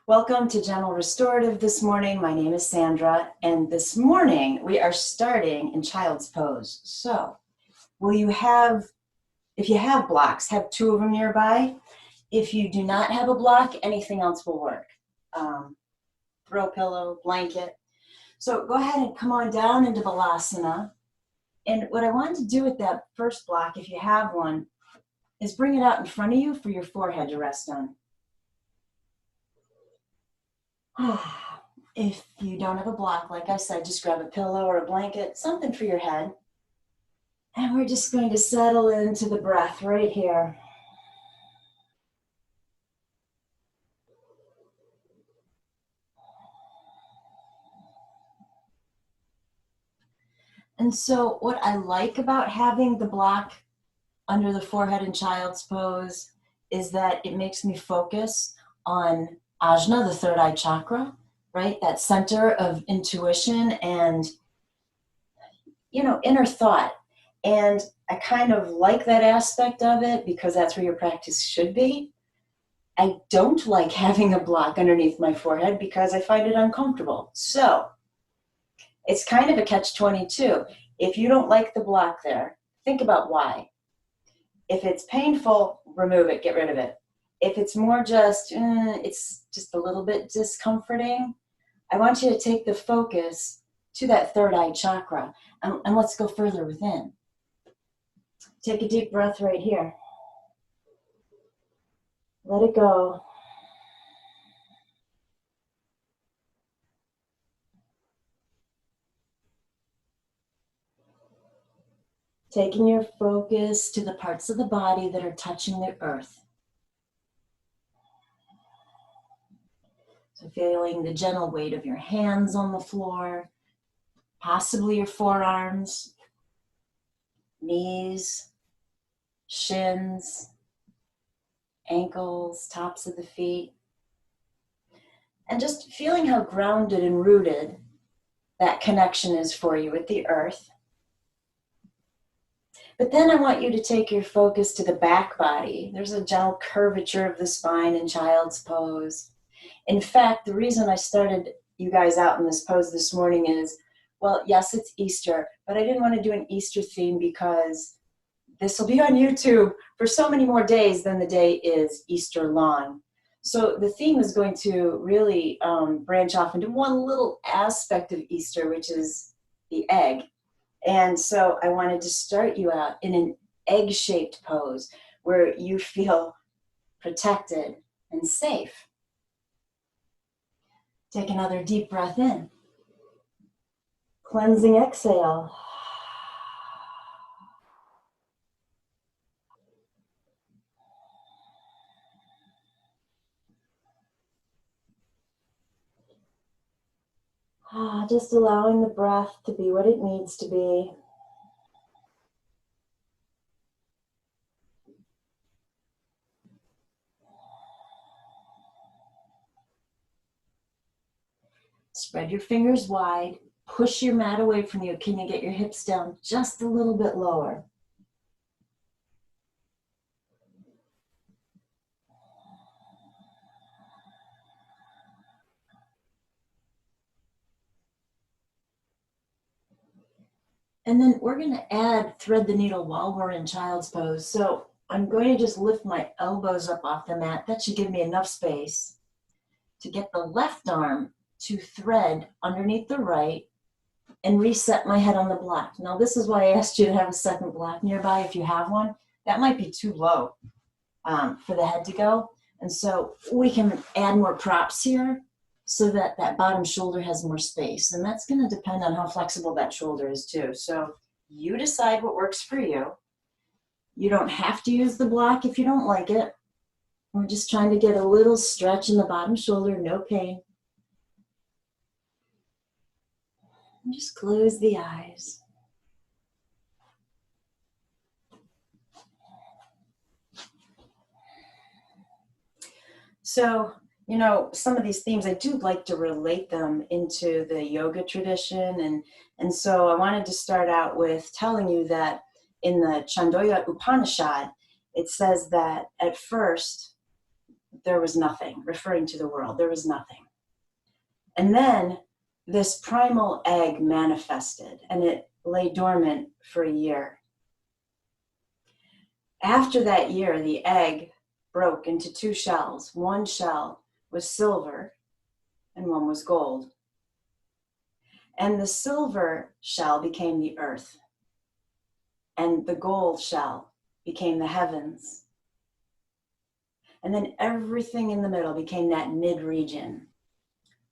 Welcome to Gentle Restorative this morning. My name is Sandra, and this morning we are starting in child's pose. So, if you have blocks, have two of them nearby. If you do not have a block, anything else will work. Throw pillow, blanket. So go ahead and come on down into Balasana. And what I want to do with that first block, if you have one, is bring it out in front of you for your forehead to rest on. If you don't have a block, like I said, just grab a pillow or a blanket, something for your head. And we're just going to settle into the breath right here. And so what I like about having the block under the forehead in child's pose is that it makes me focus on Ajna, the third eye chakra, right? That center of intuition and, inner thought. And I kind of like that aspect of it because that's where your practice should be. I don't like having a block underneath my forehead because I find it uncomfortable. So it's kind of a catch-22. If you don't like the block there, think about why. If it's painful, remove it, get rid of it. If it's more it's just a little bit discomforting, I want you to take the focus to that third eye chakra. And let's go further within. Take a deep breath right here. Let it go. Taking your focus to the parts of the body that are touching the earth. So feeling the gentle weight of your hands on the floor, possibly your forearms, knees, shins, ankles, tops of the feet. And just feeling how grounded and rooted that connection is for you with the earth. But then I want you to take your focus to the back body. There's a gentle curvature of the spine in child's pose. In fact, the reason I started you guys out in this pose this morning is, well, yes, it's Easter, but I didn't want to do an Easter theme because this will be on YouTube for so many more days than the day is Easter long. So the theme is going to really branch off into one little aspect of Easter, which is the egg. And so I wanted to start you out in an egg-shaped pose where you feel protected and safe. Take another deep breath in. Cleansing exhale. Just allowing the breath to be what it needs to be. Spread your fingers wide. Push your mat away from you. Can you get your hips down just a little bit lower? And then we're going to thread the needle while we're in child's pose. So I'm going to just lift my elbows up off the mat. That should give me enough space to get the left arm to thread underneath the right and reset my head on the block. Now, this is why I asked you to have a second block nearby if you have one. That might be too low for the head to go. And so we can add more props here so that that bottom shoulder has more space. And that's going to depend on how flexible that shoulder is too. So you decide what works for you. You don't have to use the block if you don't like it. We're just trying to get a little stretch in the bottom shoulder, no pain. And just close the eyes. So, some of these themes, I do like to relate them into the yoga tradition. And so I wanted to start out with telling you that in the Chandogya Upanishad, it says that at first, there was nothing, referring to the world, there was nothing. And then this primal egg manifested, and it lay dormant for a year. After that year, the egg broke into two shells. One shell was silver and one was gold. And the silver shell became the earth, and the gold shell became the heavens. And then everything in the middle became that mid-region.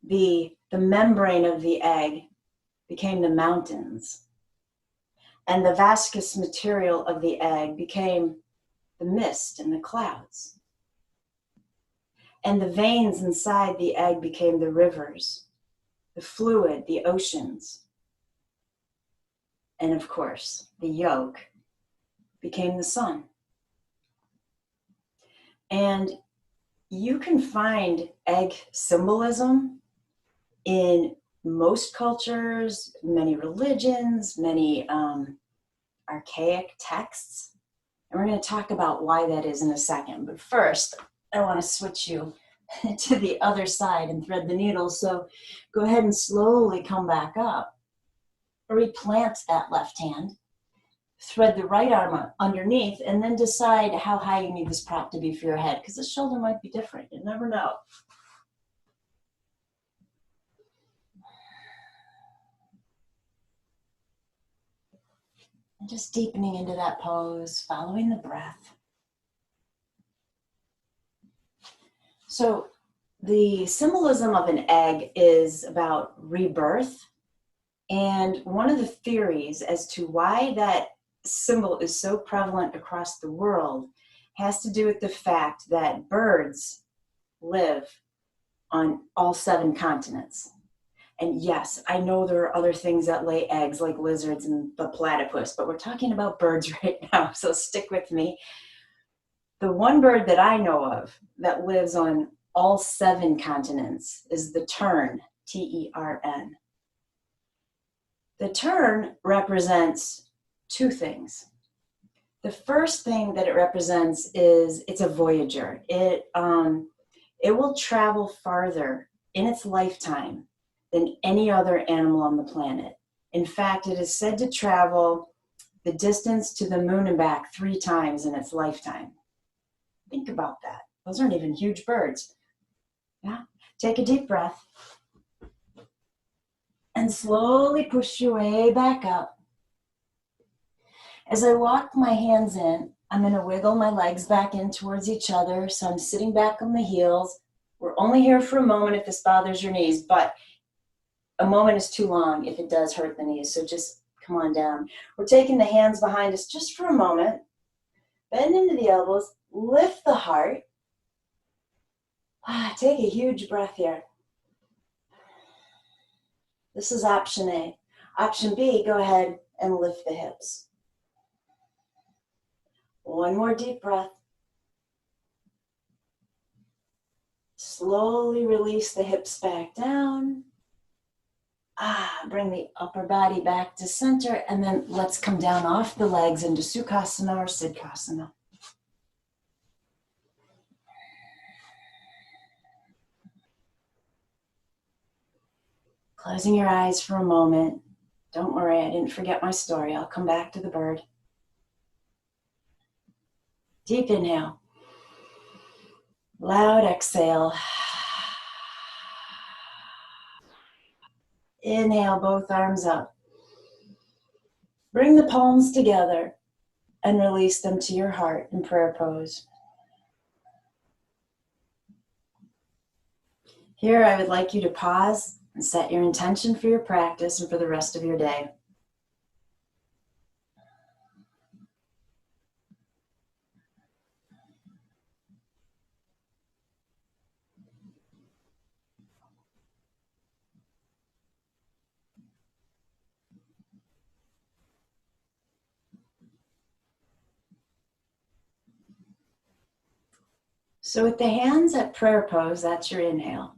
The membrane of the egg became the mountains. And the viscous material of the egg became the mist and the clouds. And the veins inside the egg became the rivers, the fluid, the oceans. And of course, the yolk became the sun. And you can find egg symbolism in most cultures, many religions, many archaic texts. And we're going to talk about why that is in a second. But first, I want to switch you to the other side and thread the needle. So go ahead and slowly come back up. Replant that left hand. Thread the right arm underneath, and then decide how high you need this prop to be for your head, because the shoulder might be different. You never know. And just deepening into that pose, following the breath. So the symbolism of an egg is about rebirth. And one of the theories as to why that symbol is so prevalent across the world has to do with the fact that birds live on all 7 continents. And yes, I know there are other things that lay eggs like lizards and the platypus, but we're talking about birds right now, so stick with me. The one bird that I know of that lives on all 7 continents is the tern, T-E-R-N. The tern represents 2 things. The first thing that it represents is it's a voyager. It will travel farther in its lifetime than any other animal on the planet. In fact, it is said to travel the distance to the moon and back 3 times in its lifetime. Think about that. Those aren't even huge birds. Yeah. Take a deep breath and slowly push your way back up. As I walk my hands in, I'm going to wiggle my legs back in towards each other. So I'm sitting back on the heels. We're only here for a moment if this bothers your knees, but a moment is too long if it does hurt the knees. So just come on down. We're taking the hands behind us just for a moment. Bend into the elbows. Lift the heart. Take a huge breath here. This is option A. Option B, go ahead and lift the hips. One more deep breath. Slowly release the hips back down. Bring the upper body back to center, and then let's come down off the legs into Sukhasana or Siddhasana. Closing your eyes for a moment. Don't worry, I didn't forget my story. I'll come back to the bird. Deep inhale. Loud exhale. Inhale, both arms up. Bring the palms together and release them to your heart in prayer pose. Here, I would like you to pause and set your intention for your practice and for the rest of your day. So with the hands at prayer pose, that's your inhale.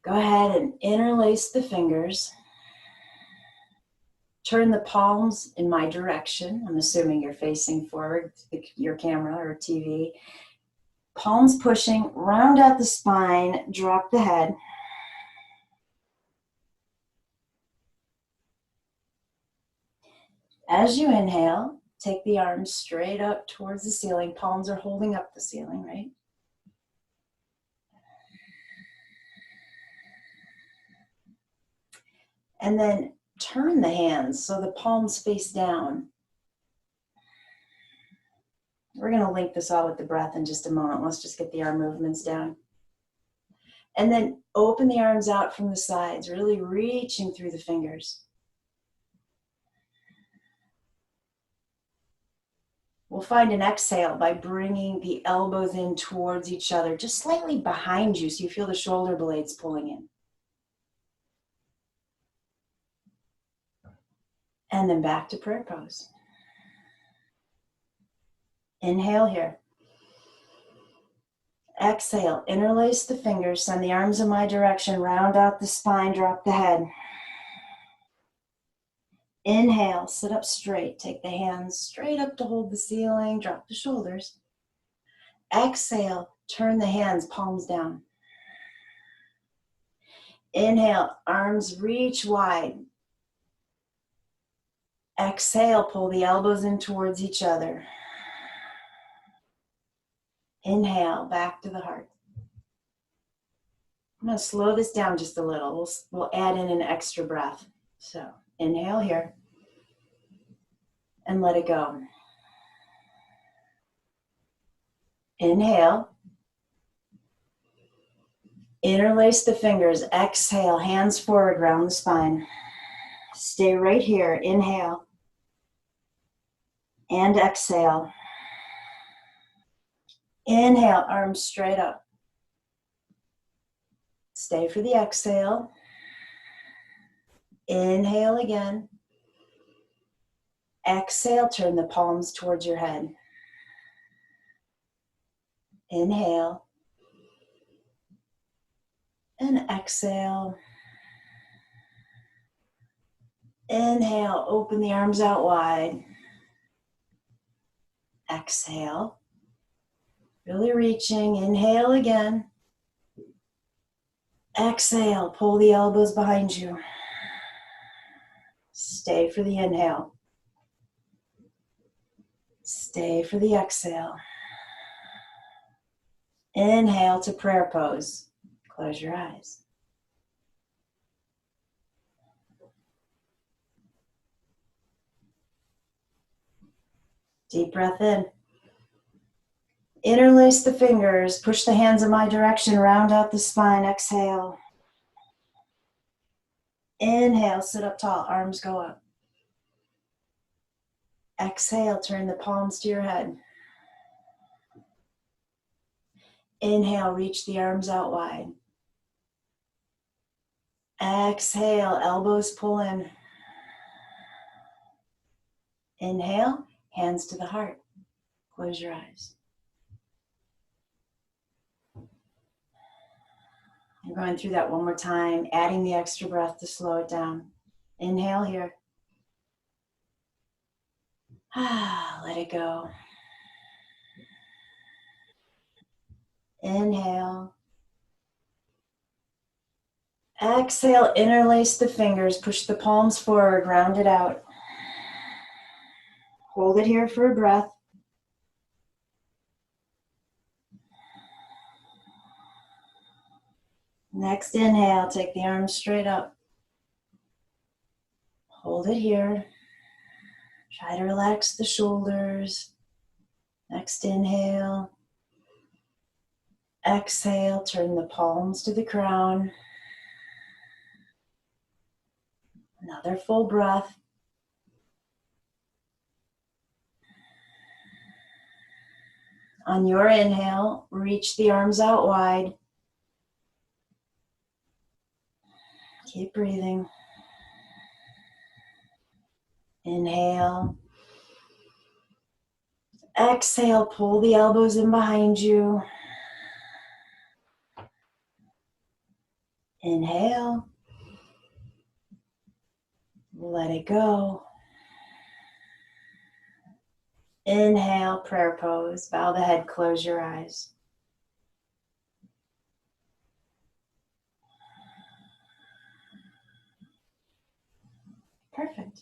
Go ahead and interlace the fingers. Turn the palms in my direction. I'm assuming you're facing forward, your camera or TV. Palms pushing, round out the spine, drop the head. As you inhale, take the arms straight up towards the ceiling. Palms are holding up the ceiling, right? And then turn the hands so the palms face down. We're going to link this all with the breath in just a moment. Let's just get the arm movements down. And then open the arms out from the sides, really reaching through the fingers. We'll find an exhale by bringing the elbows in towards each other, just slightly behind you so you feel the shoulder blades pulling in. And then back to prayer pose. Inhale here. Exhale, interlace the fingers, send the arms in my direction, round out the spine, drop the head. Inhale, sit up straight, take the hands straight up to hold the ceiling, drop the shoulders. Exhale, turn the hands, palms down. Inhale, arms reach wide. Exhale, pull the elbows in towards each other. Inhale, back to the heart. I'm going to slow this down just a little. We'll add in an extra breath. So inhale here and let it go. Inhale. Interlace the fingers. Exhale, hands forward, round the spine. Stay right here. Inhale and exhale. Inhale, arms straight up. Stay for the exhale. Inhale again. Exhale, turn the palms towards your head. Inhale. And exhale. Inhale, open the arms out wide. Exhale. Really reaching. Inhale again. Exhale, pull the elbows behind you. Stay for the inhale. Stay for the exhale. Inhale to prayer pose. Close your eyes. Deep breath in. Interlace the fingers. Push the hands in my direction. Round out the spine. Exhale. Inhale, sit up tall. Arms go up. Exhale, turn the palms to your head. Inhale, reach the arms out wide. Exhale, elbows pull in. Inhale, hands to the heart. Close your eyes. I'm going through that one more time, adding the extra breath to slow it down. Inhale here. Let it go. Inhale. Exhale, interlace the fingers, push the palms forward, round it out. Hold it here for a breath. Next inhale, take the arms straight up. Hold it here. Try to relax the shoulders. Next inhale. Exhale, turn the palms to the crown. Another full breath. On your inhale, reach the arms out wide. Keep breathing. Inhale. Exhale, pull the elbows in behind you. Inhale. Let it go. Inhale, prayer pose. Bow the head, close your eyes. Perfect.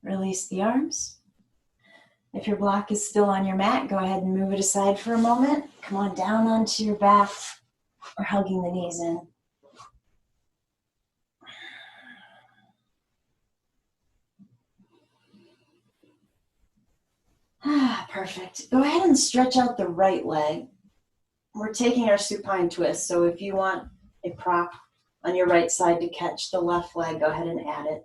Release the arms. If your block is still on your mat, go ahead and move it aside for a moment. Come on down onto your back or hugging the knees in. Perfect. Go ahead and stretch out the right leg. We're taking our supine twist, so if you want a prop on your right side to catch the left leg, go ahead and add it.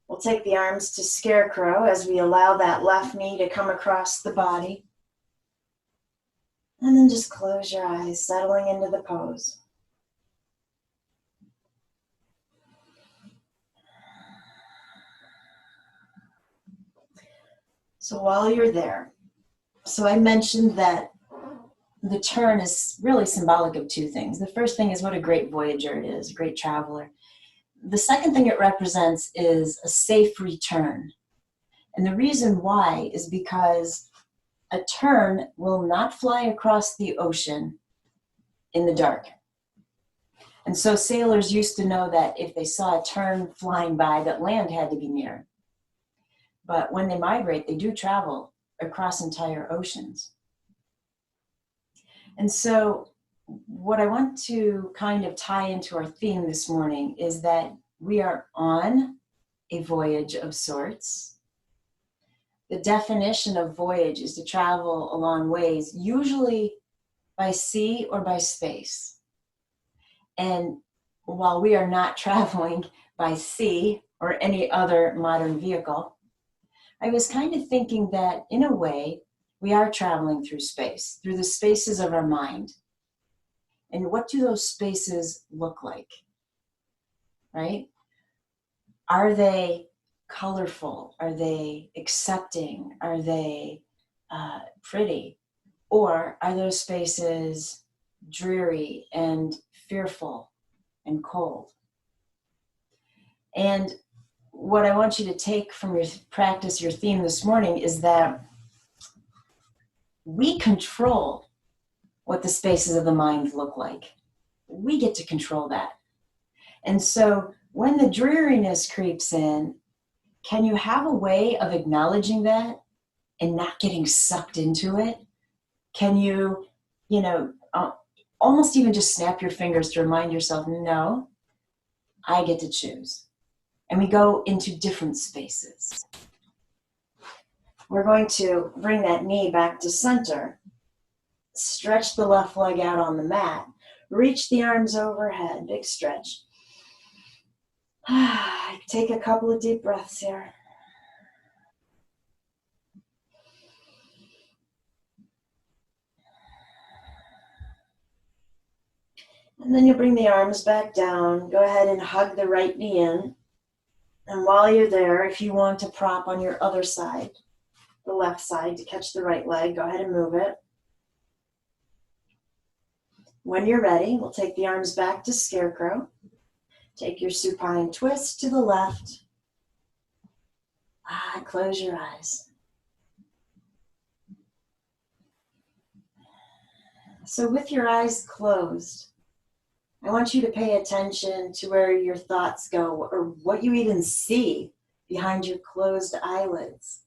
We'll take the arms to scarecrow as we allow that left knee to come across the body. And then just close your eyes, settling into the pose. So while you're there, so I mentioned that the turn is really symbolic of two things. The first thing is what a great voyager it is, a great traveler. The second thing it represents is a safe return. And the reason why is because a tern will not fly across the ocean in the dark. And so sailors used to know that if they saw a tern flying by, that land had to be near. But when they migrate, they do travel across entire oceans. And so what I want to kind of tie into our theme this morning is that we are on a voyage of sorts. The definition of voyage is to travel a long ways, usually by sea or by space. And while we are not traveling by sea or any other modern vehicle, I was kind of thinking that in a way, we are traveling through space, through the spaces of our mind. And what do those spaces look like, right? Are they colorful? Are they accepting? Are they pretty? Or are those spaces dreary and fearful and cold? And what I want you to take from your practice, your theme this morning, is that we control what the spaces of the mind look like. We get to control that. And so when the dreariness creeps in, can you have a way of acknowledging that and not getting sucked into it? Can you, almost even just snap your fingers to remind yourself, no, I get to choose. And we go into different spaces. We're going to bring that knee back to center. Stretch the left leg out on the mat. Reach the arms overhead. Big stretch. Take a couple of deep breaths here. And then you'll bring the arms back down. Go ahead and hug the right knee in. And while you're there, if you want to prop on your other side, the left side, to catch the right leg, go ahead and move it. When you're ready, we'll take the arms back to scarecrow. Take your supine twist to the left. Close your eyes. So with your eyes closed, I want you to pay attention to where your thoughts go or what you even see behind your closed eyelids.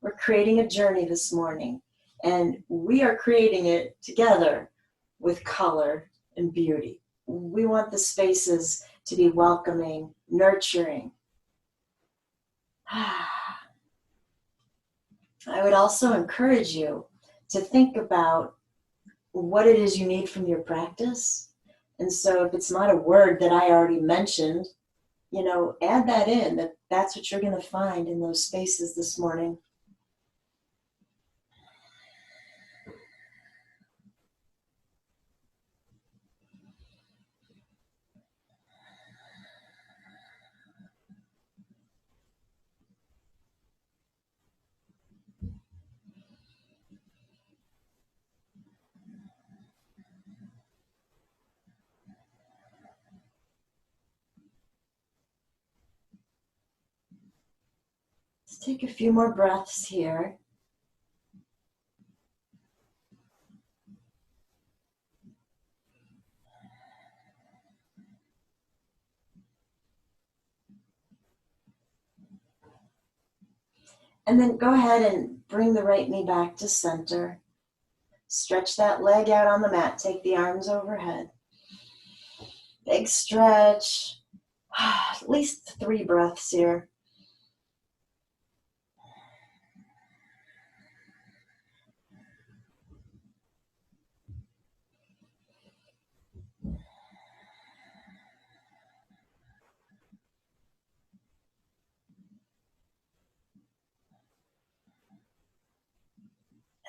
We're creating a journey this morning, and we are creating it together with color and beauty. We want the spaces to be welcoming, nurturing. I would also encourage you to think about what it is you need from your practice. And so if it's not a word that I already mentioned, add that in, that's what you're going to find in those spaces this morning. Let's take a few more breaths here. And then go ahead and bring the right knee back to center. Stretch that leg out on the mat. Take the arms overhead. Big stretch. At least 3 breaths here.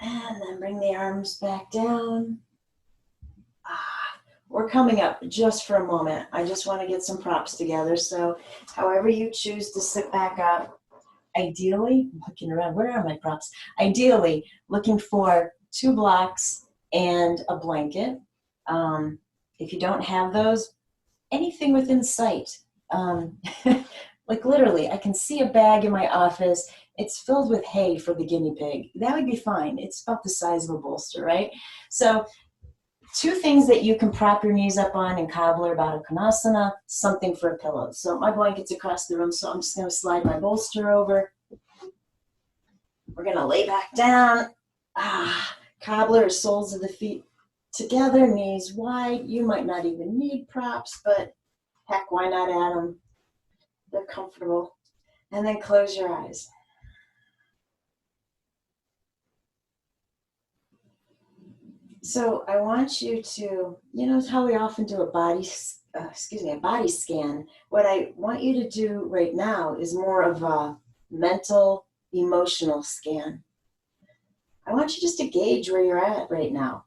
And then bring the arms back down. We're coming up just for a moment. I just want to get some props together. So however you choose to sit back up, ideally, looking around, where are my props? Ideally, looking for 2 blocks and a blanket. If you don't have those, anything within sight. Like literally, I can see a bag in my office. It's filled with hay for the guinea pig. That would be fine. It's about the size of a bolster, right? So 2 things that you can prop your knees up on in cobbler, Baddha Konasana, something for a pillow. So my blanket's across the room, so I'm just going to slide my bolster over. We're going to lay back down. Cobbler, soles of the feet together, knees wide. You might not even need props, but heck, why not add them? They're comfortable. And then close your eyes. So I want you to, you know how we often do a body scan. What I want you to do right now is more of a mental, emotional scan. I want you just to gauge where you're at right now.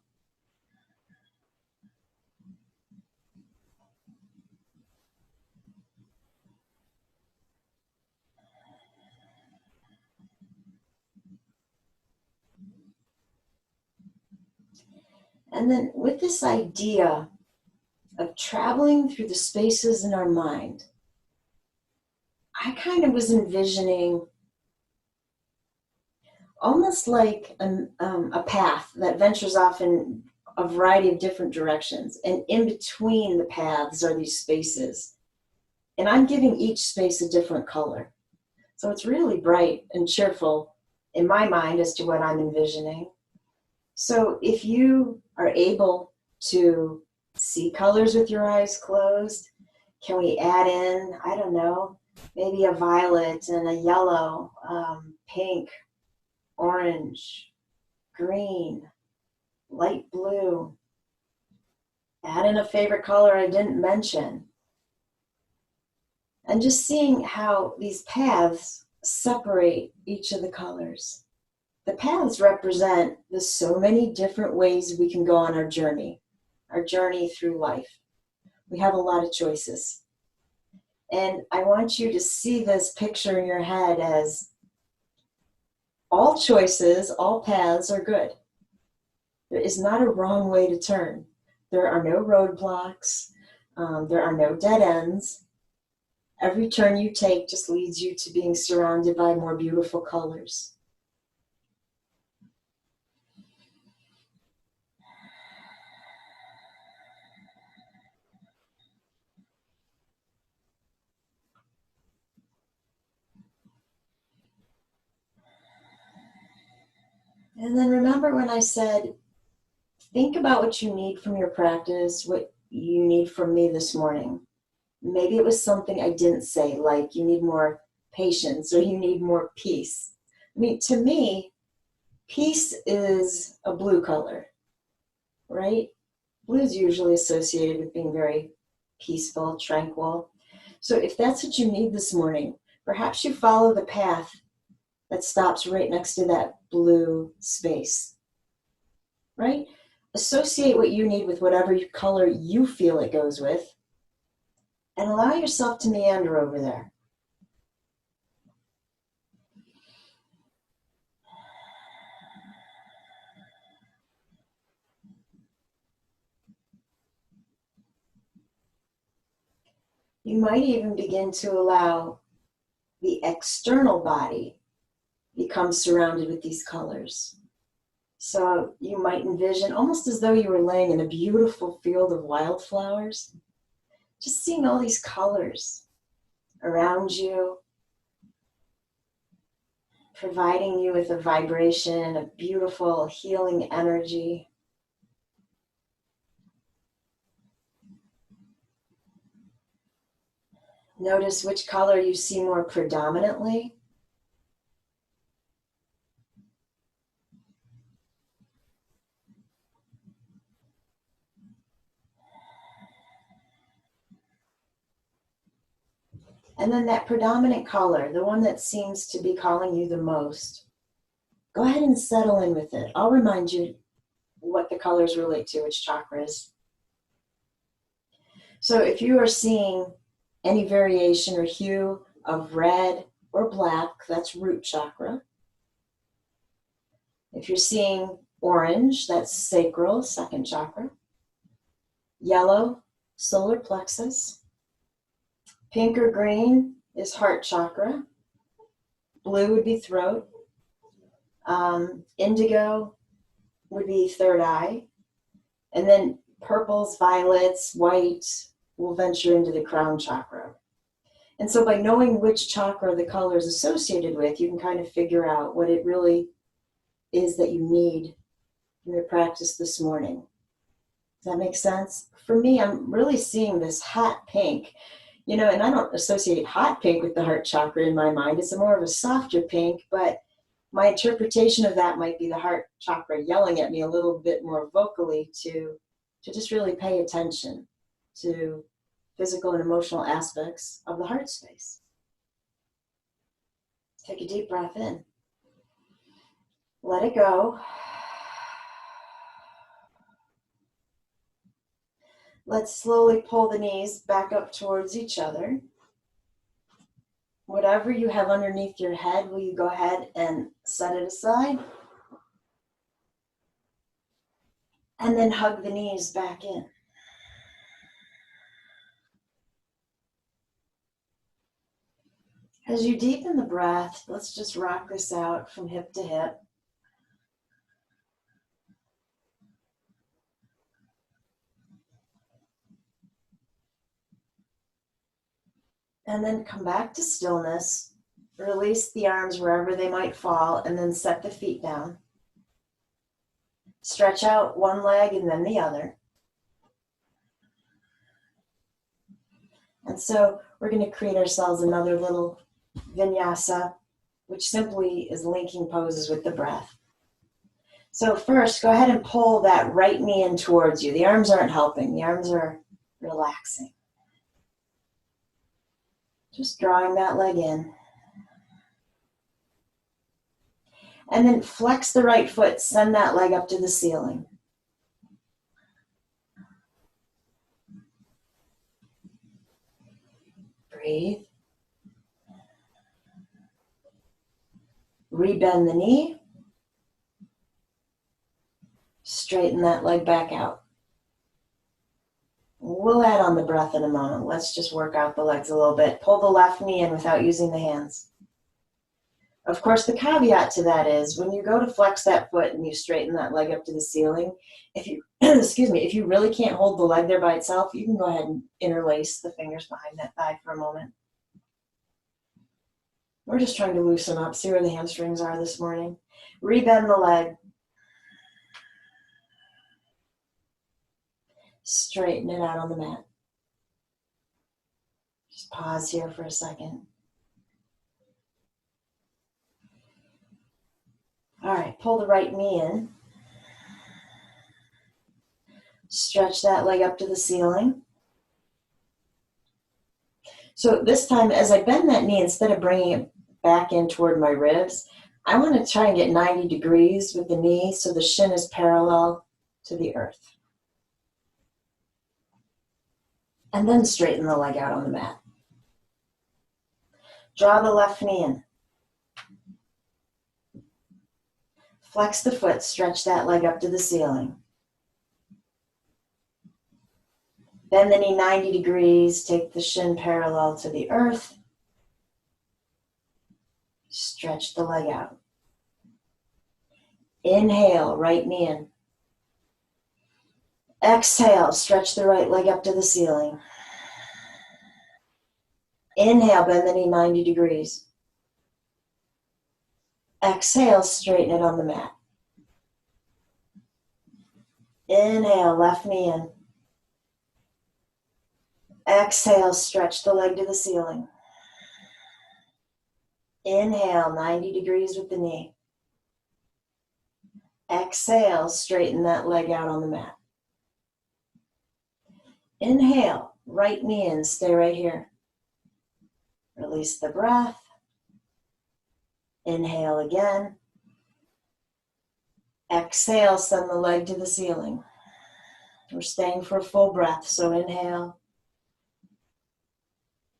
And then with this idea of traveling through the spaces in our mind, I kind of was envisioning almost like a path that ventures off in a variety of different directions. And in between the paths are these spaces. And I'm giving each space a different color. So it's really bright and cheerful in my mind as to what I'm envisioning. So if you are able to see colors with your eyes closed, can we add in, I don't know, maybe a violet and a yellow, pink, orange, green, light blue. Add in a favorite color I didn't mention. And just seeing how these paths separate each of the colors. The paths represent the so many different ways we can go on our journey through life. We have a lot of choices. And I want you to see this picture in your head as all choices, all paths are good. There is not a wrong way to turn. There are no roadblocks. There are no dead ends. Every turn you take just leads you to being surrounded by more beautiful colors. And then remember when I said, think about what you need from your practice, what you need from me this morning. Maybe it was something I didn't say, like you need more patience or you need more peace. I mean, to me, peace is a blue color, right? Blue is usually associated with being very peaceful, tranquil. So if that's what you need this morning, perhaps you follow the path that stops right next to that blue space, right? Associate what you need with whatever color you feel it goes with, and allow yourself to meander over there. You might even begin to allow the external body become surrounded with these colors. So you might envision almost as though you were laying in a beautiful field of wildflowers, just seeing all these colors around you, providing you with a vibration, a beautiful healing energy. Notice which color you see more predominantly. And then that predominant color, the one that seems to be calling you the most, go ahead and settle in with it. I'll remind you what the colors relate to, which chakras. So if you are seeing any variation or hue of red or black, that's root chakra. If you're seeing orange, that's sacral, second chakra. Yellow, solar plexus. Pink or green is heart chakra. Blue would be throat. Indigo would be third eye. And then purples, violets, white will venture into the crown chakra. And so by knowing which chakra the color is associated with, you can kind of figure out what it really is that you need in your practice this morning. Does that make sense? For me, I'm really seeing this hot pink, and I don't associate hot pink with the heart chakra in my mind. It's more of a softer pink, but my interpretation of that might be the heart chakra yelling at me a little bit more vocally to just really pay attention to physical and emotional aspects of the heart space. Take a deep breath in. Let it go. Let's slowly pull the knees back up towards each other. Whatever you have underneath your head, will you go ahead and set it aside? And then hug the knees back in. As you deepen the breath, let's just rock this out from hip to hip. And then come back to stillness. Release the arms wherever they might fall, and then set the feet down. Stretch out one leg and then the other. And so we're going to create ourselves another little vinyasa, which simply is linking poses with the breath. So first, go ahead and pull that right knee in towards you. The arms aren't helping. The arms are relaxing. Just drawing that leg in. And then flex the right foot, send that leg up to the ceiling. Breathe. Rebend the knee. Straighten that leg back out. We'll add on the breath in a moment. Let's just work out the legs a little bit. Pull the left knee in without using the hands. Of course, the caveat to that is when you go to flex that foot and you straighten that leg up to the ceiling, if you, if you really can't hold the leg there by itself, you can go ahead and interlace the fingers behind that thigh for a moment. We're just trying to loosen up, see where the hamstrings are this morning. Rebend the leg. Straighten it out on the mat. Just pause here for a second. All right, pull the right knee in. Stretch that leg up to the ceiling. So this time, as I bend that knee, instead of bringing it back in toward my ribs, I want to try and get 90 degrees with the knee so the shin is parallel to the earth. And then straighten the leg out on the mat. Draw the left knee in. Flex the foot, stretch that leg up to the ceiling. Bend the knee 90 degrees, take the shin parallel to the earth. Stretch the leg out. Inhale, right knee in. Exhale, stretch the right leg up to the ceiling. Inhale, bend the knee 90 degrees. Exhale, straighten it on the mat. Inhale, left knee in. Exhale, stretch the leg to the ceiling. Inhale, 90 degrees with the knee. Exhale, straighten that leg out on the mat. Inhale, right knee in, stay right here. Release the breath. Inhale again. Exhale, send the leg to the ceiling. We're staying for a full breath, so inhale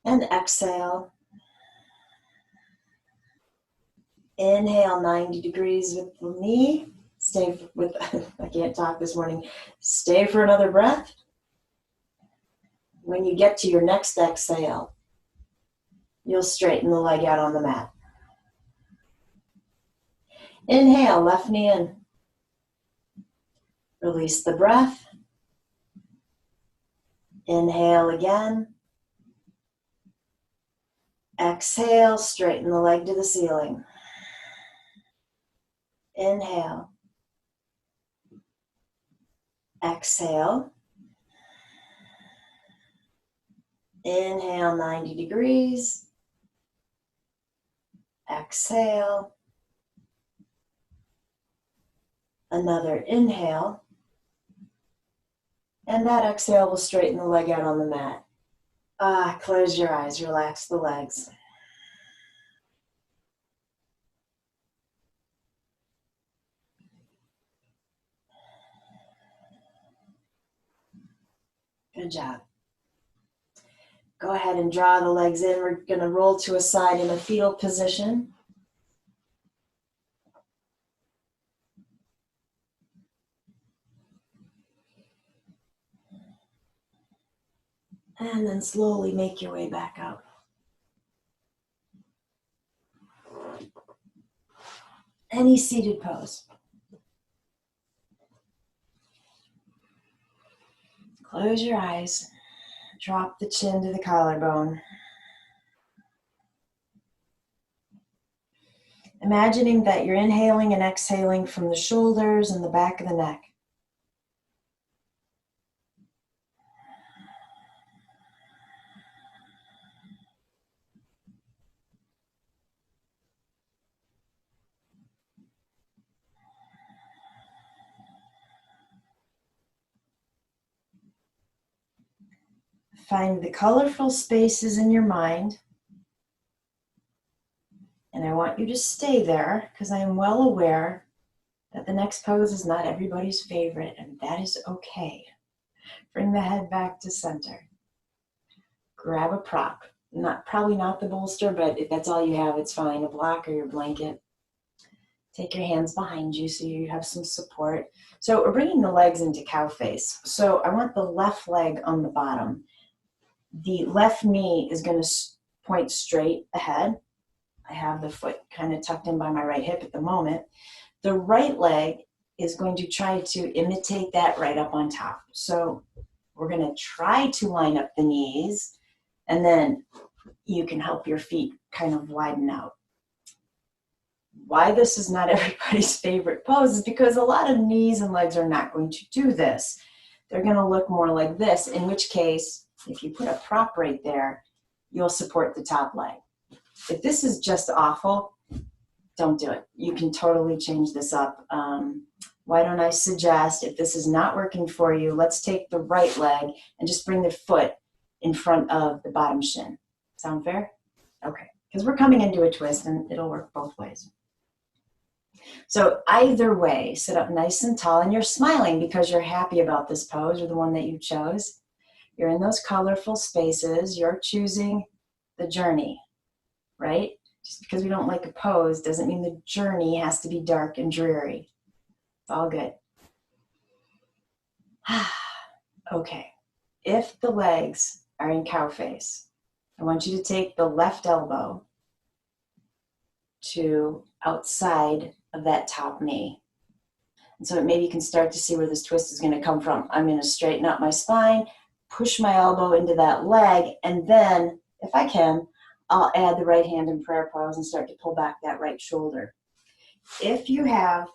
and exhale. Inhale, 90 degrees with the knee. Stay with, I can't talk this morning. Stay for another breath. When you get to your next exhale, you'll straighten the leg out on the mat. Inhale, left knee in. Release the breath. Inhale again. Exhale, straighten the leg to the ceiling. Inhale. Exhale. Inhale, 90 degrees. Exhale. Another inhale. And that exhale will straighten the leg out on the mat. Close your eyes, relax the legs. Good job. Go ahead and draw the legs in. We're going to roll to a side in a fetal position. And then slowly make your way back up. Any seated pose. Close your eyes. Drop the chin to the collarbone. Imagining that you're inhaling and exhaling from the shoulders and the back of the neck. Find the colorful spaces in your mind. And I want you to stay there because I am well aware that the next pose is not everybody's favorite, and that is okay. Bring the head back to center. Grab a prop. Probably not the bolster, but if that's all you have, it's fine. A block or your blanket. Take your hands behind you so you have some support. So we're bringing the legs into cow face. So I want the left leg on the bottom. The left knee is going to point straight ahead. I have the foot kind of tucked in by my right hip at the moment. The right leg is going to try to imitate that right up on top. So we're going to try to line up the knees, and then you can help your feet kind of widen out. Why this is not everybody's favorite pose is because a lot of knees and legs are not going to do this. They're going to look more like this, in which case, if you put a prop right there, you'll support the top leg. If this is just awful, don't do it. You can totally change this up. Why don't I suggest, if this is not working for you, let's take the right leg and just bring the foot in front of the bottom shin. Sound fair? Okay, because we're coming into a twist and it'll work both ways. So either way, sit up nice and tall, and you're smiling because you're happy about this pose or the one that you chose. You're in those colorful spaces. You're choosing the journey, right? Just because we don't like a pose doesn't mean the journey has to be dark and dreary. It's all good. Okay, if the legs are in cow face, I want you to take the left elbow to outside of that top knee. And so maybe you can start to see where this twist is going to come from. I'm going to straighten up my spine, push my elbow into that leg, and then, if I can, I'll add the right hand in prayer pose and start to pull back that right shoulder. if you have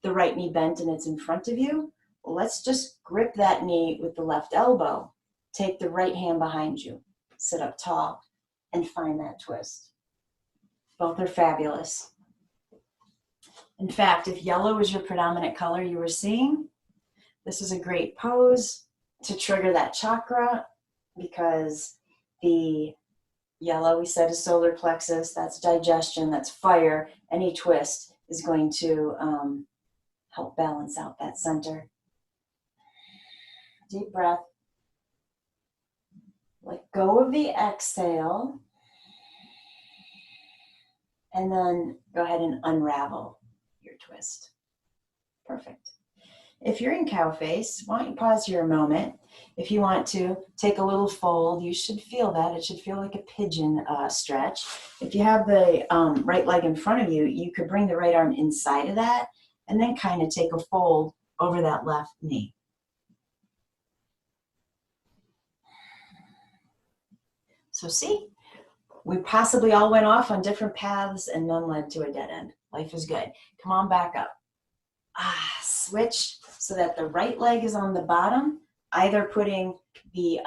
the right knee bent and it's in front of you, let's just grip that knee with the left elbow. Take the right hand behind you, sit up tall, and find that twist. Both are fabulous. In fact, if yellow is your predominant color you were seeing, this is a great pose to trigger that chakra, because the yellow, we said, is solar plexus. That's digestion, that's fire. Any twist is going to help balance out that center. Deep breath. Let go of the exhale. And then go ahead and unravel your twist. Perfect. If you're in cow face, why don't you pause here a moment. If you want to take a little fold, you should feel that. It should feel like a pigeon stretch. If you have the right leg in front of you, you could bring the right arm inside of that and then kind of take a fold over that left knee. So see, we possibly all went off on different paths and none led to a dead end. Life is good. Come on back up. Switch so that the right leg is on the bottom, either putting the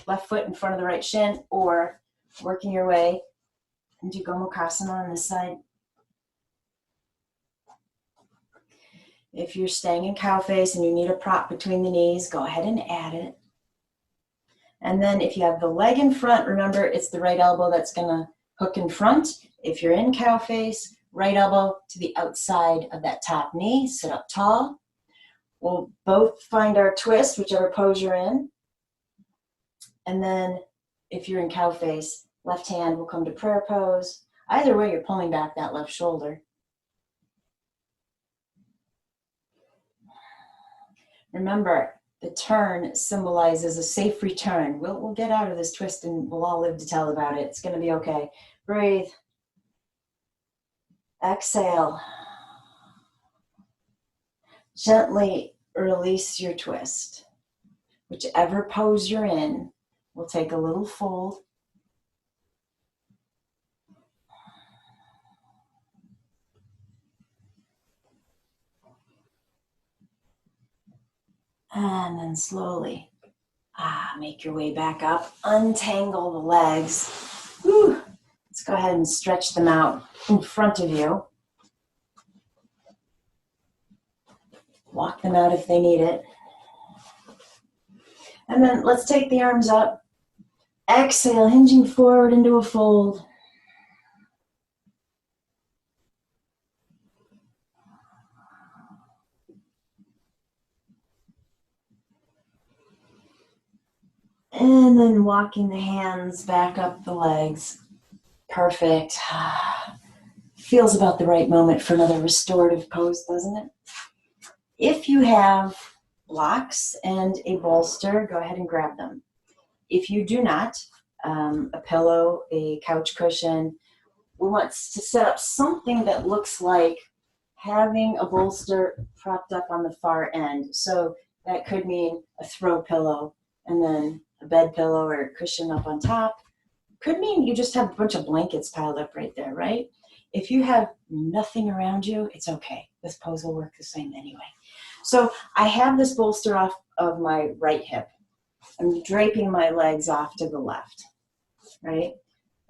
left foot in front of the right shin or working your way into Gomukhasana on this side. If you're staying in cow face and you need a prop between the knees, go ahead and add it. And then if you have the leg in front, remember it's the right elbow that's gonna hook in front. If you're in cow face, right elbow to the outside of that top knee, sit up tall. We'll both find our twist, whichever pose you're in. And then if you're in cow face, left hand will come to prayer pose. Either way, you're pulling back that left shoulder. Remember, the turn symbolizes a safe return. We'll get out of this twist and we'll all live to tell about it. It's gonna be okay. Breathe. Exhale. Gently release your twist. Whichever pose you're in, we'll take a little fold. And then slowly, make your way back up. Untangle the legs. Whew. Let's go ahead and stretch them out in front of you. Walk them out if they need it. And then let's take the arms up. Exhale, hinging forward into a fold. And then walking the hands back up the legs. Perfect. Feels about the right moment for another restorative pose, doesn't it? If you have blocks and a bolster, go ahead and grab them. If you do not, a pillow, a couch cushion, we want to set up something that looks like having a bolster propped up on the far end. So that could mean a throw pillow and then a bed pillow or a cushion up on top. Could mean you just have a bunch of blankets piled up right there, right? If you have nothing around you, it's okay. This pose will work the same anyway. So I have this bolster off of my right hip. I'm draping my legs off to the left, right?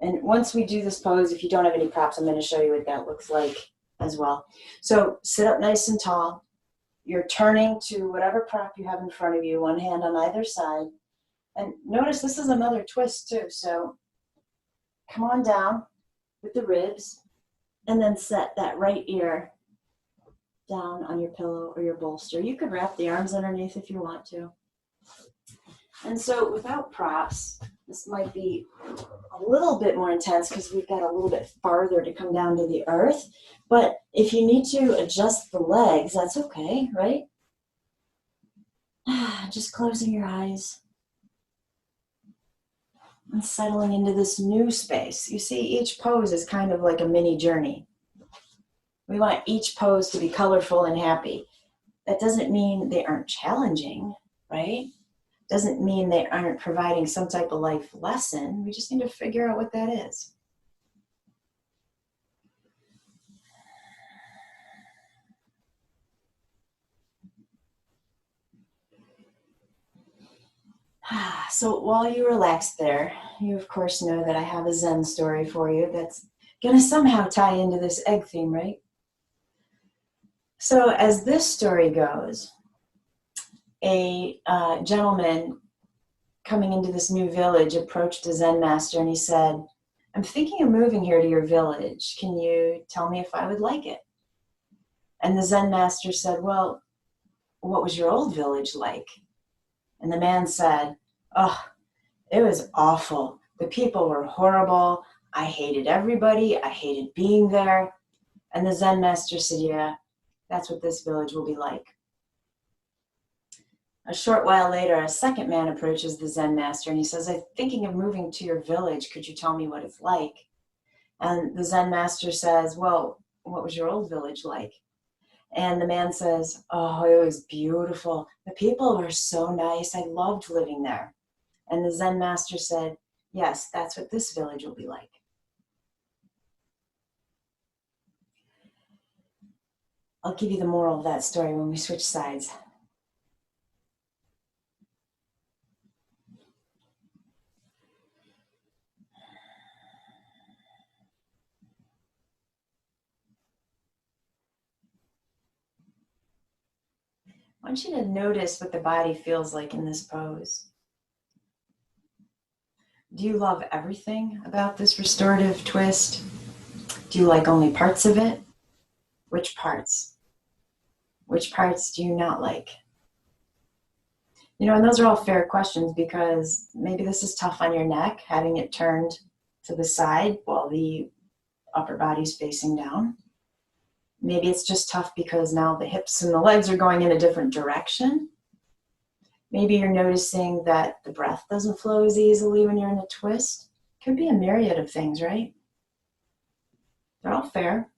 And once we do this pose, if you don't have any props, I'm going to show you what that looks like as well. So sit up nice and tall. You're turning to whatever prop you have in front of you, one hand on either side. And notice this is another twist too. So come on down with the ribs and then set that right ear down on your pillow or your bolster. You could wrap the arms underneath if you want to. And so without props, this might be a little bit more intense because we've got a little bit farther to come down to the earth. But if you need to adjust the legs, that's okay, right? Just closing your eyes and settling into this new space. You see, each pose is kind of like a mini journey. We want each pose to be colorful and happy. That doesn't mean they aren't challenging, right? Doesn't mean they aren't providing some type of life lesson. We just need to figure out what that is. So while you relax there, you of course know that I have a Zen story for you that's going to somehow tie into this egg theme, right? So as this story goes, a gentleman coming into this new village approached a Zen master and he said, "I'm thinking of moving here to your village. Can you tell me if I would like it?" And the Zen master said, "Well, what was your old village like?" And the man said, "Oh, it was awful. The people were horrible. I hated everybody. I hated being there." And the Zen master said, "Yeah, that's what this village will be like." A short while later, a second man approaches the Zen master and he says, "I'm thinking of moving to your village. Could you tell me what it's like?" And the Zen master says, "Well, what was your old village like?" And the man says, "Oh, it was beautiful. The people were so nice. I loved living there." And the Zen master said, "Yes, that's what this village will be like." I'll give you the moral of that story when we switch sides. I want you to notice what the body feels like in this pose. Do you love everything about this restorative twist? Do you like only parts of it? Which parts? Which parts do you not like? You know, and those are all fair questions because maybe this is tough on your neck, having it turned to the side while the upper body's facing down. Maybe it's just tough because now the hips and the legs are going in a different direction. Maybe you're noticing that the breath doesn't flow as easily when you're in a twist. Could be a myriad of things, right? They're all fair.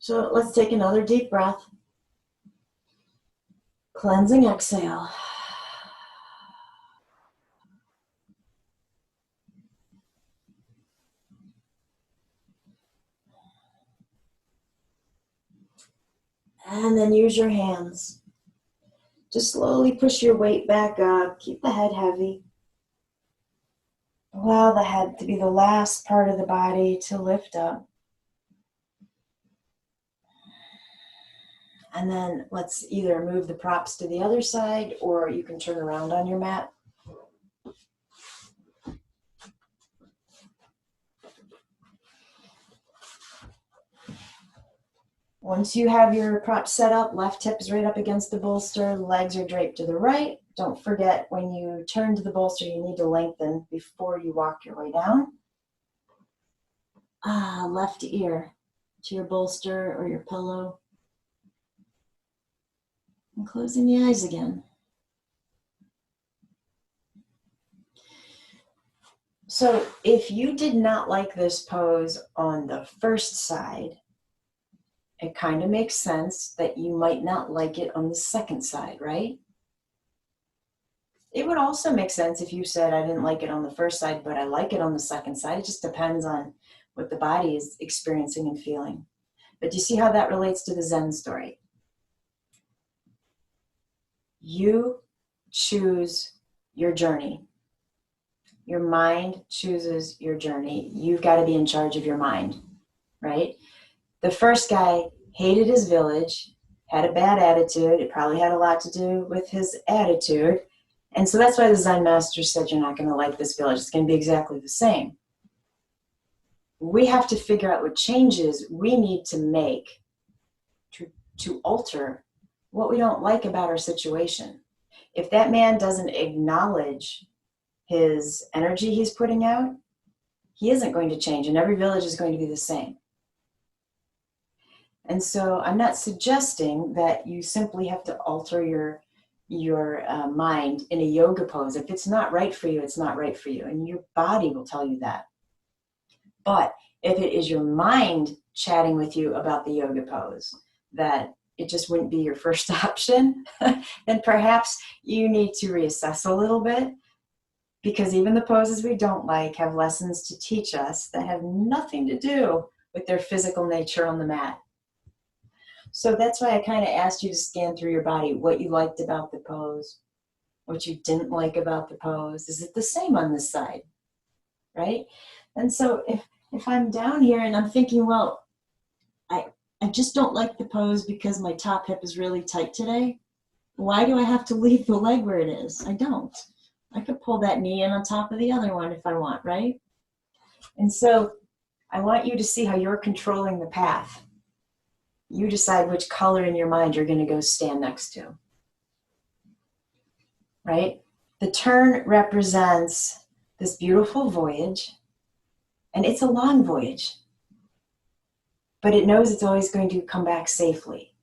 So let's take another deep breath. Cleansing exhale. And then use your hands. Just slowly push your weight back up. Keep the head heavy. Allow the head to be the last part of the body to lift up. And then let's either move the props to the other side or you can turn around on your mat. Once you have your props set up, left hip is right up against the bolster, legs are draped to the right. Don't forget when you turn to the bolster, you need to lengthen before you walk your way down. Left ear to your bolster or your pillow. And closing the eyes again. So if you did not like this pose on the first side, it kind of makes sense that you might not like it on the second side, right? It would also make sense if you said, "I didn't like it on the first side, but I like it on the second side." It just depends on what the body is experiencing and feeling. But do you see how that relates to the Zen story? You choose your journey. Your mind chooses your journey. You've got to be in charge of your mind, right? The first guy hated his village, had a bad attitude. It probably had a lot to do with his attitude. And so that's why the Zen master said, "You're not going to like this village. It's going to be exactly the same." We have to figure out what changes we need to make to alter what we don't like about our situation. If that man doesn't acknowledge his energy he's putting out, he isn't going to change, and every village is going to be the same. And so I'm not suggesting that you simply have to alter your mind in a yoga pose. If it's not right for you, it's not right for you, and your body will tell you that. But if it is your mind chatting with you about the yoga pose that it just wouldn't be your first option, then perhaps you need to reassess a little bit, because even the poses we don't like have lessons to teach us that have nothing to do with their physical nature on the mat. So that's why I kind of asked you to scan through your body, what you liked about the pose, what you didn't like about the pose. Is it the same on this side, right? And so if I'm down here and I'm thinking, well, I just don't like the pose because my top hip is really tight today, why do I have to leave the leg where it is? I don't. I could pull that knee in on top of the other one if I want, right? And so I want you to see how you're controlling the path. You decide which color in your mind you're going to go stand next to, right? The turn represents this beautiful voyage, and it's a long voyage, but it knows it's always going to come back safely.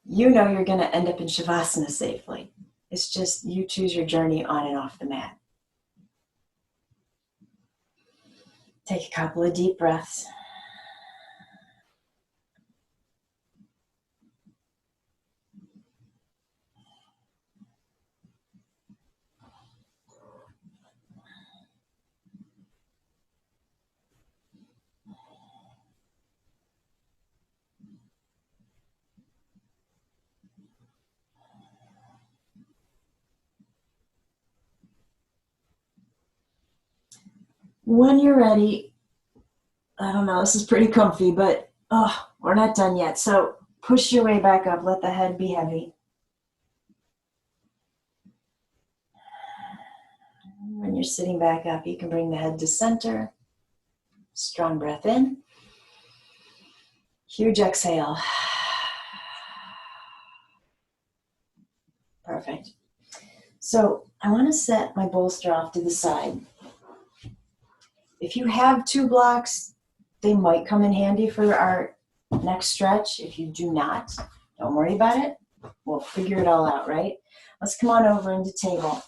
You know you're going to end up in Shavasana safely. It's just you choose your journey on and off the mat. Take a couple of deep breaths. When you're ready, I don't know, this is pretty comfy, but we're not done yet. So push your way back up. Let the head be heavy. When you're sitting back up, you can bring the head to center. Strong breath in. Huge exhale. Perfect. So I want to set my bolster off to the side. If you have two blocks, they might come in handy for our next stretch. If you do not, don't worry about it. We'll figure it all out, right? Let's come on over into table.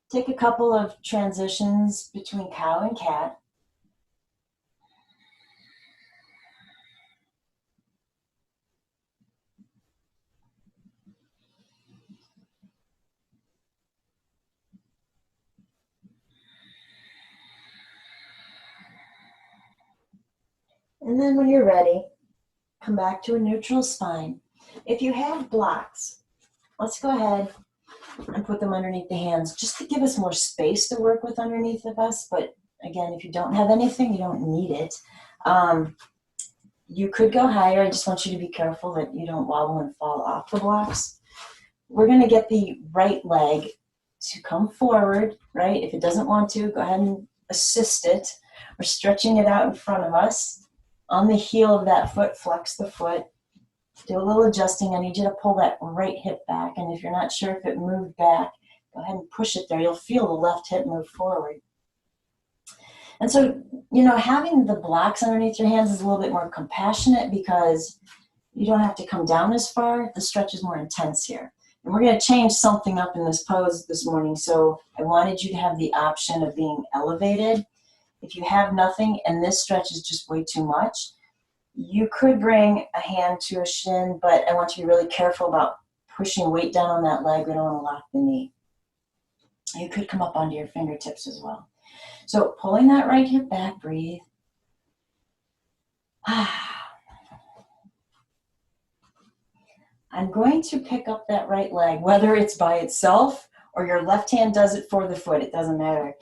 Take a couple of transitions between cow and cat. And then when you're ready, come back to a neutral spine. If you have blocks, let's go ahead and put them underneath the hands just to give us more space to work with underneath of us. But again, if you don't have anything, you don't need it. You could go higher. I just want you to be careful that you don't wobble and fall off the blocks. We're going to get the right leg to come forward, right? If it doesn't want to, go ahead and assist it. We're stretching it out in front of us. On the heel of that foot, flex the foot. Do a little adjusting. I need you to pull that right hip back. And if you're not sure if it moved back, go ahead and push it there. You'll feel the left hip move forward. And so, having the blocks underneath your hands is a little bit more compassionate because you don't have to come down as far. The stretch is more intense here. And we're going to change something up in this pose this morning. So I wanted you to have the option of being elevated. If you have nothing and this stretch is just way too much, you could bring a hand to a shin, but I want you to be really careful about pushing weight down on that leg. We don't want to lock the knee. You could come up onto your fingertips as well. So pulling that right hip back, breathe. I'm going to pick up that right leg, whether it's by itself or your left hand does it for the foot, it doesn't matter.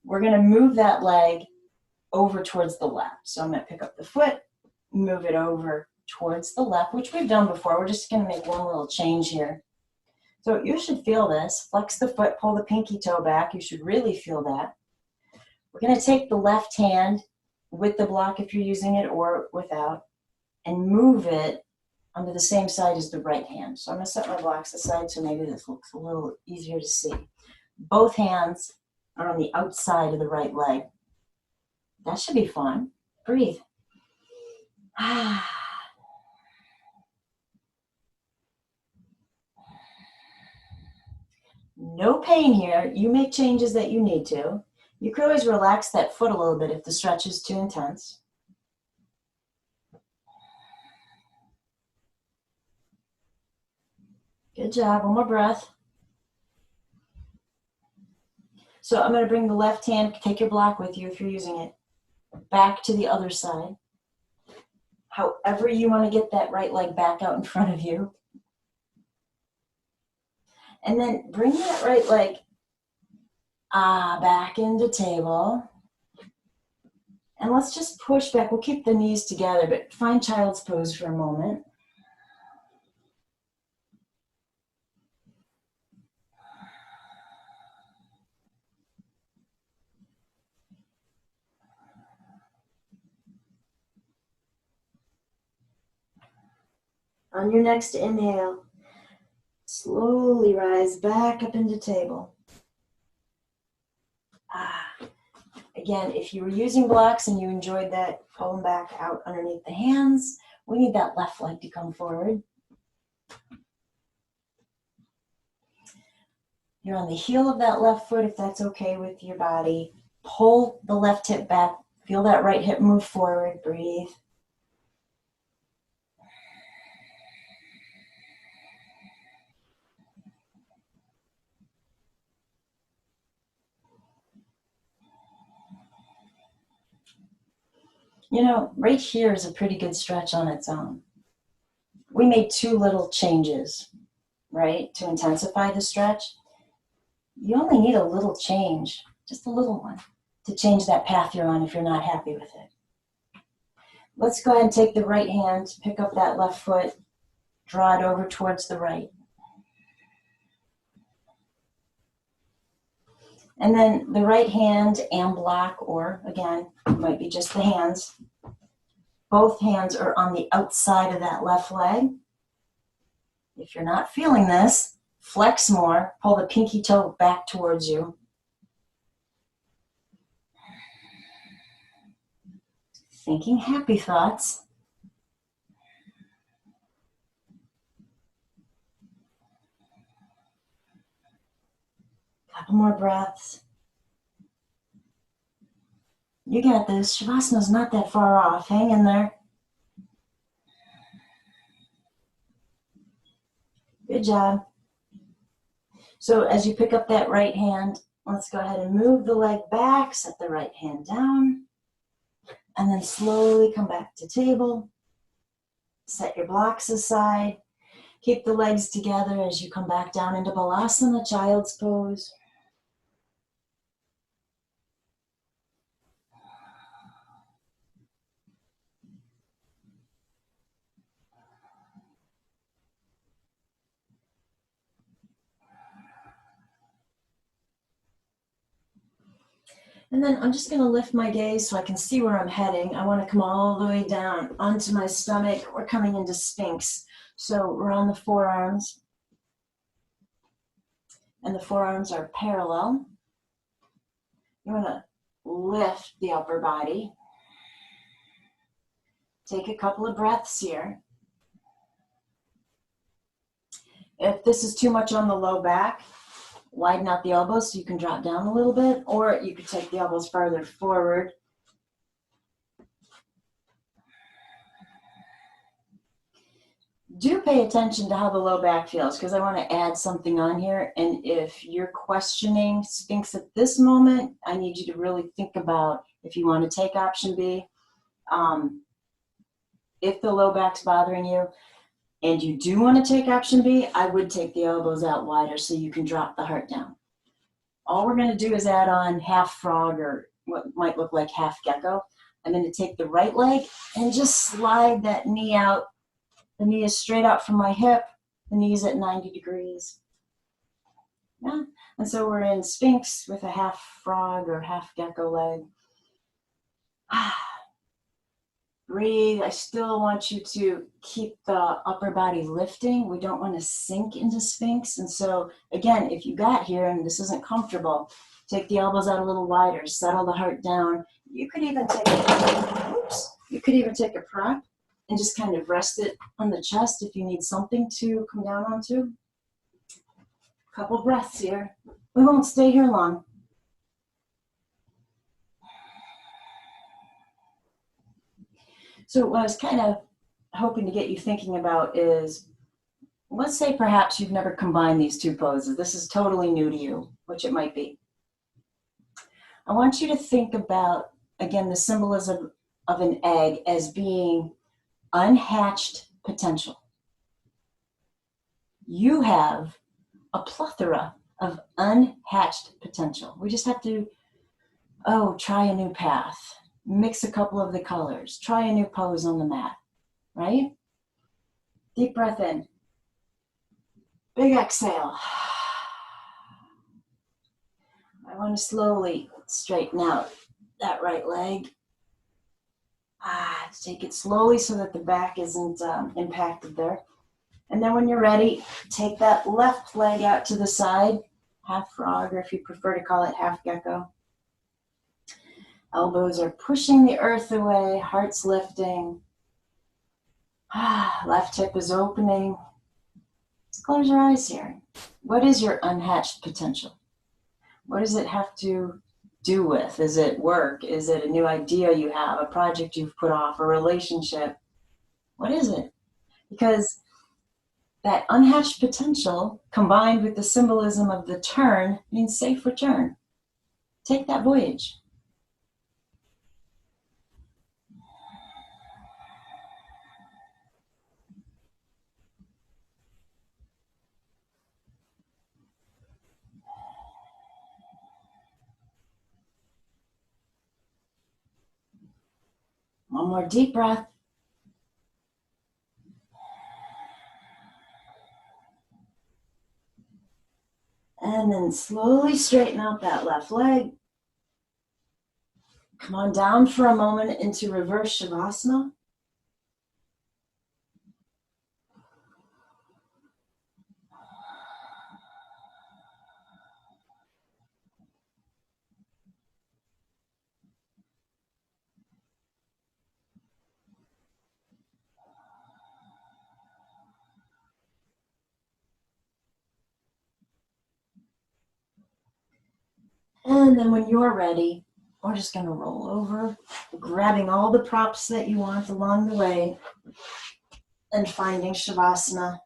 We're going to move that leg over towards the left. So I'm going to pick up the foot, move it over towards the left, which we've done before. We're just going to make one little change here. So you should feel this. Flex the foot, pull the pinky toe back. You should really feel that. We're going to take the left hand with the block if you're using it or without and move it onto the same side as the right hand. So I'm going to set my blocks aside so maybe this looks a little easier to see. Both hands are on the outside of the right leg. That should be fun. Breathe. No pain here. You make changes that you need to. You could always relax that foot a little bit if the stretch is too intense. Good job, one more breath. So I'm going to bring the left hand, take your block with you if you're using it, back to the other side. However you want to get that right leg back out in front of you. And then bring that right leg back into table. And let's just push back. We'll keep the knees together, but find child's pose for a moment. On your next inhale, slowly rise back up into table. Again, if you were using blocks and you enjoyed that, pull them back out underneath the hands. We need that left leg to come forward. You're on the heel of that left foot if that's okay with your body. Pull the left hip back. Feel that right hip move forward. Breathe. You know, right here is a pretty good stretch on its own. We made 2 little changes, right, to intensify the stretch. You only need a little change, just a little one, to change that path you're on if you're not happy with it. Let's go ahead and take the right hand, pick up that left foot, draw it over towards the right. And then the right hand and block, or again, it might be just the hands. Both hands are on the outside of that left leg. If you're not feeling this, flex more, pull the pinky toe back towards you. Thinking happy thoughts. Couple more breaths. You got this. Shavasana's not that far off. Hang in there. Good job. So as you pick up that right hand, let's go ahead and move the leg back, set the right hand down, and then slowly come back to table. Set your blocks aside. Keep the legs together as you come back down into Balasana, child's pose. And then I'm just going to lift my gaze so I can see where I'm heading. I want to come all the way down onto my stomach. We're coming into Sphinx. So we're on the forearms. And the forearms are parallel. You want to lift the upper body. Take a couple of breaths here. If this is too much on the low back, widen out the elbows so you can drop down a little bit, or you could take the elbows farther forward. Do pay attention to how the low back feels, because I want to add something on here. And if you're questioning Sphinx at this moment, I need you to really think about if you want to take option B. If the low back's bothering you, and you do want to take option B, I would take the elbows out wider so you can drop the heart down. All we're going to do is add on half frog, or what might look like half gecko. I'm going to take the right leg and just slide that knee out. The knee is straight out from my hip. The knee's at 90 degrees. Yeah. And so we're in Sphinx with a half frog or half gecko leg. Breathe. I still want you to keep the upper body lifting. We don't want to sink into Sphinx. And so, again, if you got here and this isn't comfortable, take the elbows out a little wider, settle the heart down. You could even take a prop and just kind of rest it on the chest if you need something to come down onto. Couple breaths here. We won't stay here long. So what I was kind of hoping to get you thinking about is, let's say perhaps you've never combined these two poses. This is totally new to you, which it might be. I want you to think about, again, the symbolism of an egg as being unhatched potential. You have a plethora of unhatched potential. We just have to, try a new path, mix a couple of the colors, try a new pose on the mat, right? Deep breath in. Big exhale. I want to slowly straighten out that right leg. Take it slowly so that the back isn't impacted there. And then when you're ready, take that left leg out to the side, half frog, or if you prefer to call it half gecko. Elbows are pushing the earth away, heart's lifting. Left hip is opening. Let's close your eyes here. What is your unhatched potential? What does it have to do with? Is it work? Is it a new idea you have, a project you've put off, a relationship? What is it? Because that unhatched potential combined with the symbolism of the turn means safe return. Take that voyage. One more deep breath. And then slowly straighten out that left leg. Come on down for a moment into reverse Shavasana. And then when you're ready, we're just going to roll over, grabbing all the props that you want along the way and finding Shavasana.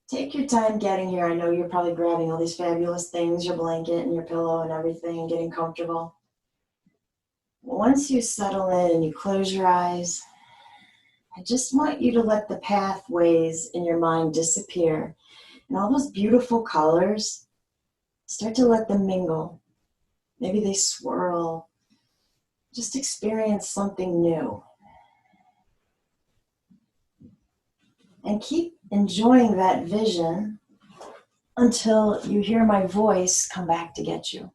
Take your time getting here. I know you're probably grabbing all these fabulous things, your blanket and your pillow and everything, and getting comfortable. Once you settle in and you close your eyes, I just want you to let the pathways in your mind disappear. And all those beautiful colors, start to let them mingle. Maybe they swirl. Just experience something new. And keep enjoying that vision until you hear my voice come back to get you.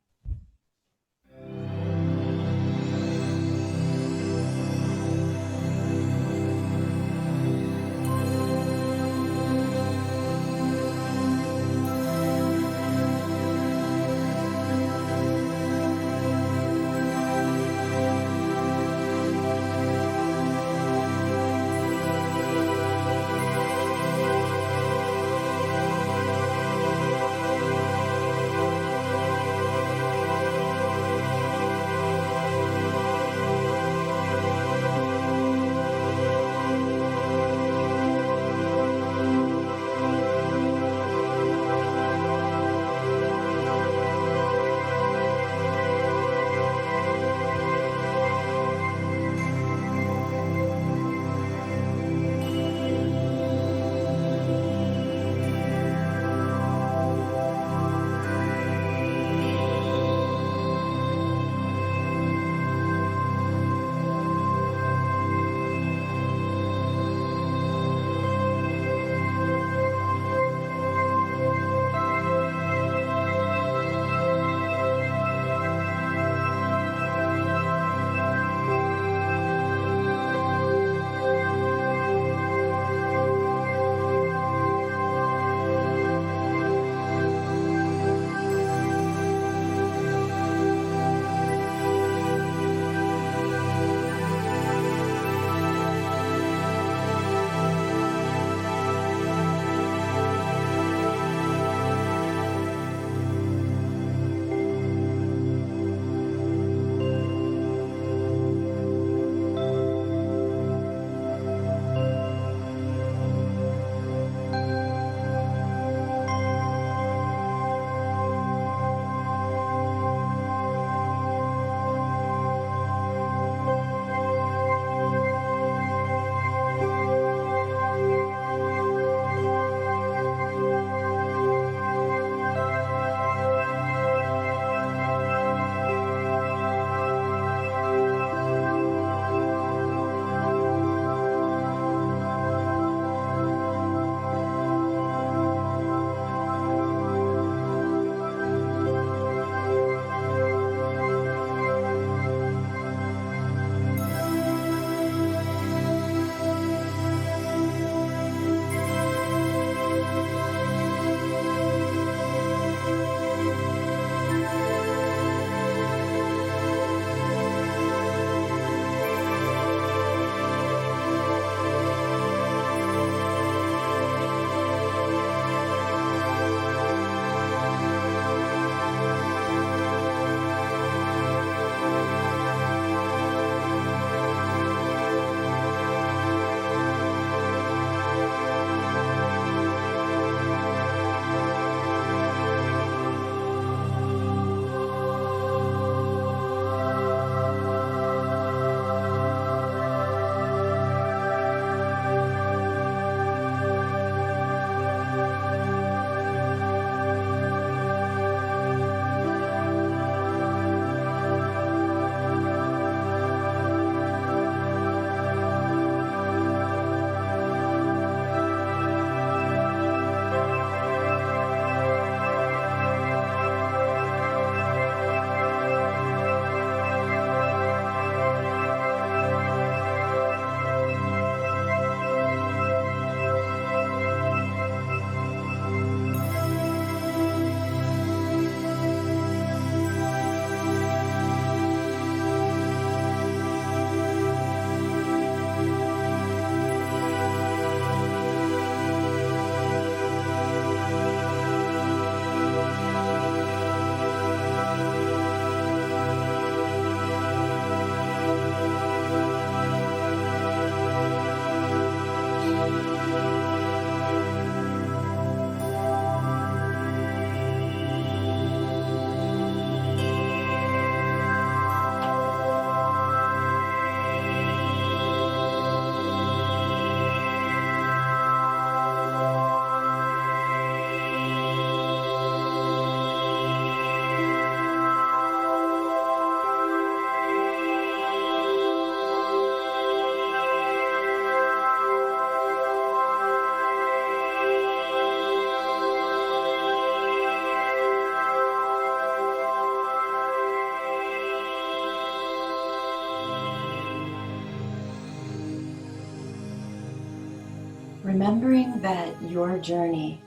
remembering that your journey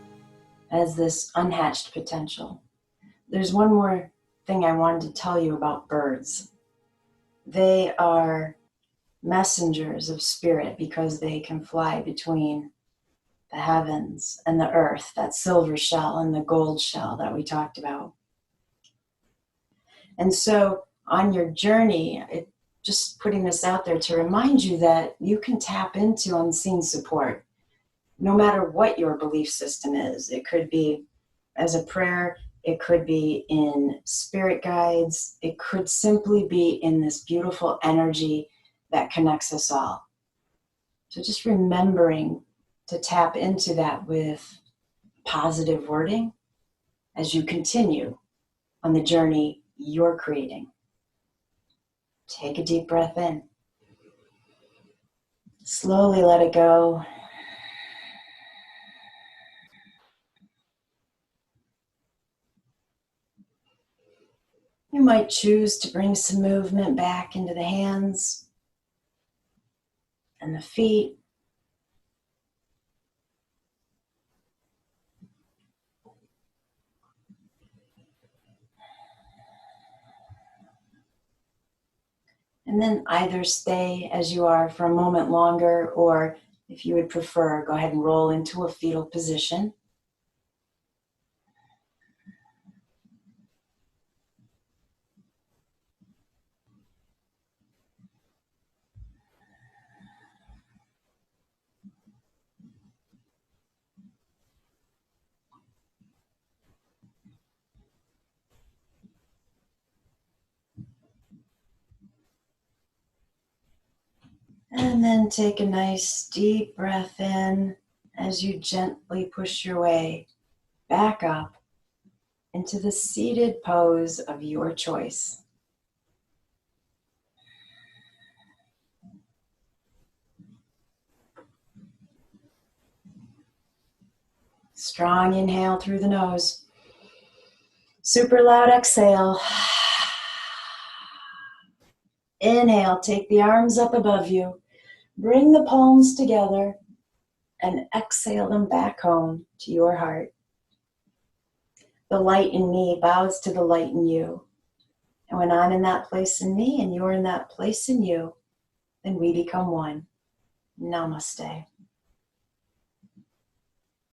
has this unhatched potential. There's one more thing I wanted to tell you about birds. They are messengers of spirit because they can fly between the heavens and the earth, that silver shell and the gold shell that we talked about. And so on your journey, just putting this out there to remind you that you can tap into unseen support, no matter what your belief system is. It could be as a prayer, it could be in spirit guides, it could simply be in this beautiful energy that connects us all. So just remembering to tap into that with positive wording as you continue on the journey you're creating. Take a deep breath in. Slowly let it go. You might choose to bring some movement back into the hands and the feet. And then either stay as you are for a moment longer, or if you would prefer, go ahead and roll into a fetal position. And then take a nice deep breath in as you gently push your way back up into the seated pose of your choice. Strong inhale through the nose. Super loud exhale. Inhale, take the arms up above you. Bring the palms together and exhale them back home to your heart. The light in me bows to the light in you. And when I'm in that place in me and you're in that place in you, then we become one. Namaste.